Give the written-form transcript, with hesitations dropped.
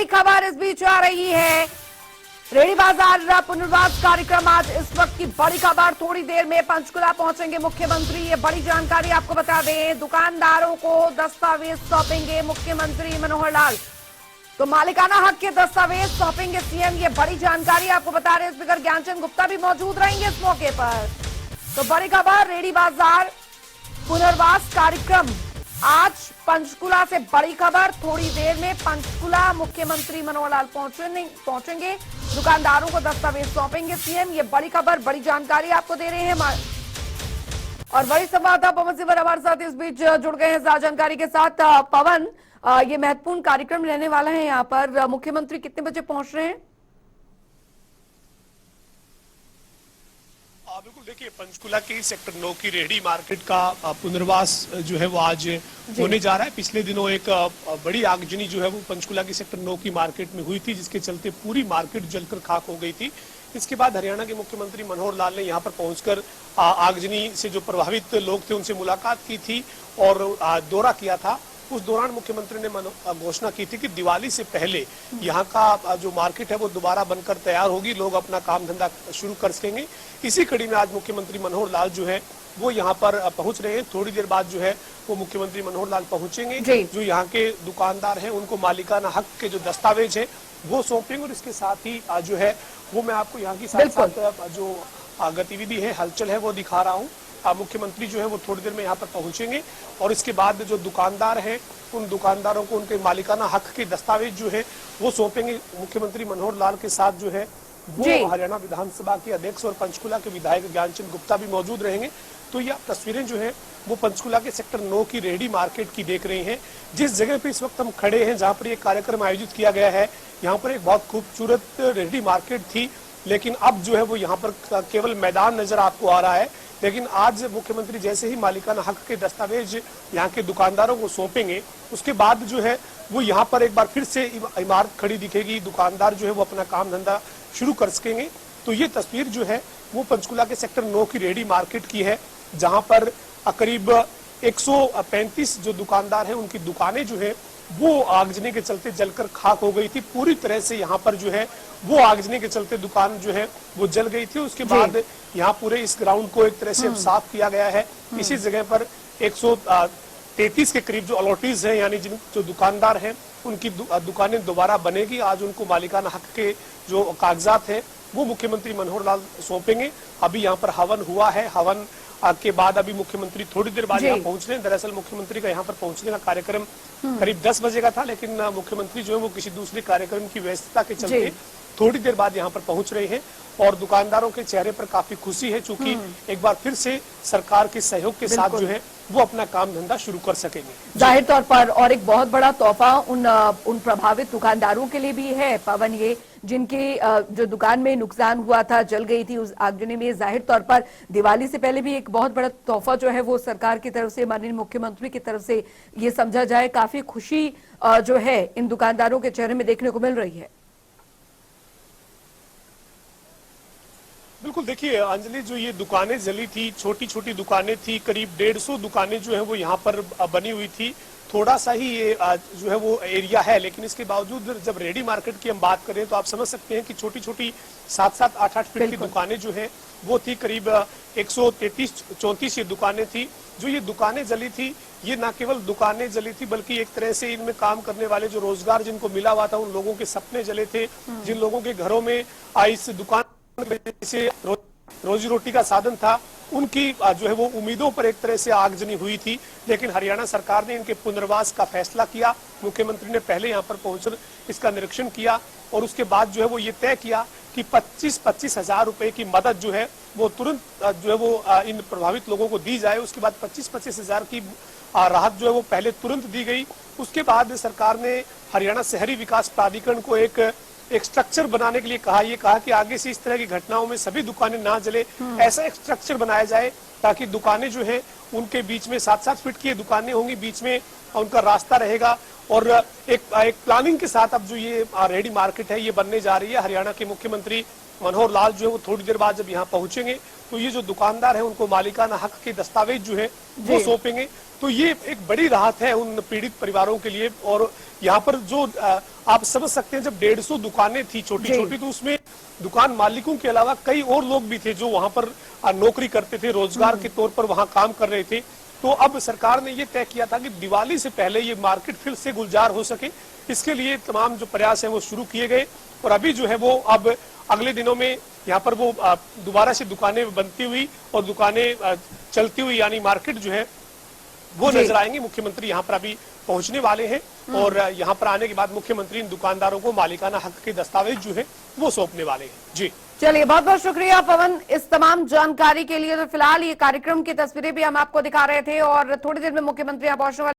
बड़ी खबर इस बीच आ रही है। रेहड़ी बाजार पुनर्वास कार्यक्रम आज इस वक्त की बड़ी खबर। थोड़ी देर में पंचकुला पहुंचेंगे मुख्यमंत्री। ये बड़ी जानकारी आपको बता दें, दुकानदारों को दस्तावेज सौंपेंगे मुख्यमंत्री मनोहर लाल। तो मालिकाना हक के दस्तावेज सौंपेंगे सीएम, ये बड़ी जानकारी आपको बता रहे हैं। स्पीकर ज्ञानचंद गुप्ता भी मौजूद रहेंगे इस मौके पर। तो बड़ी खबर, रेहड़ी बाजार पुनर्वास कार्यक्रम आज पंचकुला से बड़ी खबर। थोड़ी देर में पंचकुला मुख्यमंत्री मनोहर लाल पहुंचेंगे, दुकानदारों को दस्तावेज सौंपेंगे सीएम। ये बड़ी खबर, बड़ी जानकारी आपको दे रहे हैं और बड़ी संवाददाता पवन सिंह हमारे साथ इस बीच जुड़ गए हैं ज्यादा जानकारी के साथ। पवन, ये महत्वपूर्ण कार्यक्रम रहने वाला है, यहाँ पर मुख्यमंत्री कितने बजे पहुंच रहे हैं? बिल्कुल, देखिए पंचकुला के सेक्टर 9 की रेहड़ी मार्केट का पुनर्वास जो है वो आज होने जा रहा है। पिछले दिनों एक बड़ी आगजनी जो है वो पंचकुला की सेक्टर 9 की मार्केट में हुई थी, जिसके चलते पूरी मार्केट जलकर खाक हो गई थी। इसके बाद हरियाणा के मुख्यमंत्री मनोहर लाल ने यहाँ पर पहुंचकर आगजनी से जो प्रभावित लोग थे उनसे मुलाकात की थी और दौरा किया था। उस दौरान मुख्यमंत्री ने घोषणा की थी कि दिवाली से पहले यहाँ का जो मार्केट है वो दोबारा बनकर तैयार होगी, लोग अपना काम धंधा शुरू कर सकेंगे। इसी कड़ी में आज मुख्यमंत्री मनोहर लाल जो है वो यहाँ पर पहुंच रहे हैं। थोड़ी देर बाद जो है वो मुख्यमंत्री मनोहर लाल पहुंचेंगे। जो यहाँ के दुकानदार हैं उनको मालिकाना हक के जो दस्तावेज है वो सौंपेंगे और इसके साथ ही जो है वो मैं आपको यहाँ की साथ जो गतिविधि है, हलचल है वो दिखा रहा हूँ। मुख्यमंत्री जो है वो थोड़ी देर में यहाँ पर पहुंचेंगे और इसके बाद जो दुकानदार हैं उन दुकानदारों को उनके मालिकाना हक के दस्तावेज जो है वो सौंपेंगे। मुख्यमंत्री मनोहर लाल के साथ जो है वो हरियाणा विधानसभा के अध्यक्ष और पंचकुला के विधायक ज्ञानचंद गुप्ता भी मौजूद रहेंगे। तो यह तस्वीरें जो है वो पंचकुला के सेक्टर 9 की रेहड़ी मार्केट की देख रही हैं। जिस जगह पे इस वक्त हम खड़े हैं, जहाँ पर ये कार्यक्रम आयोजित किया गया है, यहाँ पर एक बहुत खूबसूरत रेहड़ी मार्केट थी, लेकिन अब जो है वो यहाँ पर केवल मैदान नजर आपको आ रहा है। लेकिन आज मुख्यमंत्री जैसे ही मालिकाना हक के दस्तावेज यहाँ के दुकानदारों को सौंपेंगे, उसके बाद जो है वो यहाँ पर एक बार फिर से इमारत खड़ी दिखेगी, दुकानदार जो है वो अपना काम धंधा शुरू कर सकेंगे। तो ये तस्वीर जो है वो पंचकुला के सेक्टर 9 की रेहड़ी मार्केट की है, जहाँ पर करीब 135 जो दुकानदार हैं उनकी दुकानें जो है वो आगजनी के चलते जलकर खाक हो गई थी। पूरी तरह से यहाँ पर जो है वो आगजनी के चलते दुकान जो है वो जल गई थी। उसके बाद यहाँ पूरे इस ग्राउंड को एक तरह से साफ किया गया है। इसी जगह पर 133 के करीब जो अलॉटीज हैं, यानी जो दुकानदार हैं उनकी दुकानें दोबारा बनेगी। आज उनको मालिकाना हक के जो कागजात हैं वो मुख्यमंत्री मनोहर लाल सौंपेंगे। अभी यहाँ पर हवन हुआ है, हवन के बाद अभी मुख्यमंत्री थोड़ी देर बाद यहाँ पहुंच रहे हैं। दरअसल मुख्यमंत्री का यहाँ पर पहुंचने का कार्यक्रम करीब 10 बजे का था, लेकिन मुख्यमंत्री जो है वो किसी दूसरे कार्यक्रम की व्यस्तता के चलते थोड़ी देर बाद यहाँ पर पहुंच रहे हैं और दुकानदारों के चेहरे पर काफी खुशी है, चूंकि एक बार फिर से सरकार के सहयोग के साथ जो है वो अपना काम धंधा शुरू कर सकेंगे जाहिर तौर पर। और एक बहुत बड़ा तोहफा उन प्रभावित दुकानदारों के लिए भी है पवन, ये जिनकी जो दुकान में नुकसान हुआ था, जल गई थी उस आगजनी में। जाहिर तौर पर दिवाली से पहले भी एक बहुत बड़ा तोहफा जो है वो सरकार की तरफ से, माननीय मुख्यमंत्री की तरफ से ये समझा जाए। काफी खुशी जो है इन दुकानदारों के चेहरे में देखने को मिल रही है। बिल्कुल, देखिए अंजलि, जो ये दुकानें जली थी, छोटी छोटी दुकानें थी, करीब 150 दुकानें जो है वो यहाँ पर बनी हुई थी। थोड़ा सा ही ये जो है वो एरिया है, लेकिन इसके बावजूद जब रेडी मार्केट की हम बात करें तो आप समझ सकते हैं कि छोटी छोटी 7-7, 8-8 फीट की दुकानें जो है वो थी। करीब 133-34 ये दुकानें थी। जो ये दुकानें जली थी, ये न केवल दुकानें जली थी बल्कि एक तरह से इनमें काम करने वाले जो रोजगार जिनको मिला हुआ था उन लोगों के सपने जले थे। जिन लोगों के घरों में इस दुकान से रोजी रोटी का साधन था, उनकी जो है वो उम्मीदों पर एक तरह से आगजनी हुई थी। लेकिन हरियाणा सरकार ने इनके पुनर्वास का फैसला किया। मुख्यमंत्री ने पहले यहाँ पर पहुंचकर इसका निरीक्षण किया और उसके बाद जो है वो ये तय किया कि 25-25 हजार रुपए की मदद जो है वो तुरंत जो है वो इन प्रभावित लोगों को दी जाए। उसके बाद 25-25 हजार की राहत जो है वो पहले तुरंत दी गई। उसके बाद सरकार ने हरियाणा शहरी विकास प्राधिकरण को एक स्ट्रक्चर बनाने के लिए कहा। ये कहा कि आगे से इस तरह की घटनाओं में सभी दुकानें ना जले, ऐसा एक स्ट्रक्चर बनाया जाए ताकि दुकानें जो है उनके बीच में 7-7 फीट की दुकानें होंगी, बीच में उनका रास्ता रहेगा और एक प्लानिंग के साथ अब जो ये रेहड़ी मार्केट है ये बनने जा रही है। हरियाणा के मुख्यमंत्री मनोहर लाल जो है वो थोड़ी देर बाद जब यहाँ पहुंचेंगे तो ये जो दुकानदार है उनको मालिकाना हक के दस्तावेज जो है वो जी। सौंपेंगे। तो ये एक बड़ी राहत है उन पीड़ित परिवारों के लिए। और यहाँ पर जो आप समझ सकते हैं, जब 150 दुकानें थी छोटी छोटी, तो उसमें दुकान मालिकों के अलावा कई और लोग भी थे जो वहां पर नौकरी करते थे, रोजगार के तौर पर वहां काम कर रहे थे। तो अब सरकार ने ये तय किया था कि दिवाली से पहले ये मार्केट फिर से गुलजार हो सके, इसके लिए तमाम जो प्रयास है वो शुरू किए गए। और अभी जो है वो अब अगले दिनों में यहाँ पर वो दोबारा से दुकानें बनती हुई और दुकानें चलती हुई, यानी मार्केट जो है वो नजर आएंगे। मुख्यमंत्री यहाँ पर अभी पहुंचने वाले हैं और यहाँ पर आने के बाद मुख्यमंत्री इन दुकानदारों को मालिकाना हक के दस्तावेज जो है वो सौंपने वाले हैं। जी चलिए, बहुत बहुत शुक्रिया पवन इस तमाम जानकारी के लिए। तो फिलहाल ये कार्यक्रम की तस्वीरें भी हम आपको दिखा रहे थे और थोड़ी देर में मुख्यमंत्री यहाँ पहुंचने वाले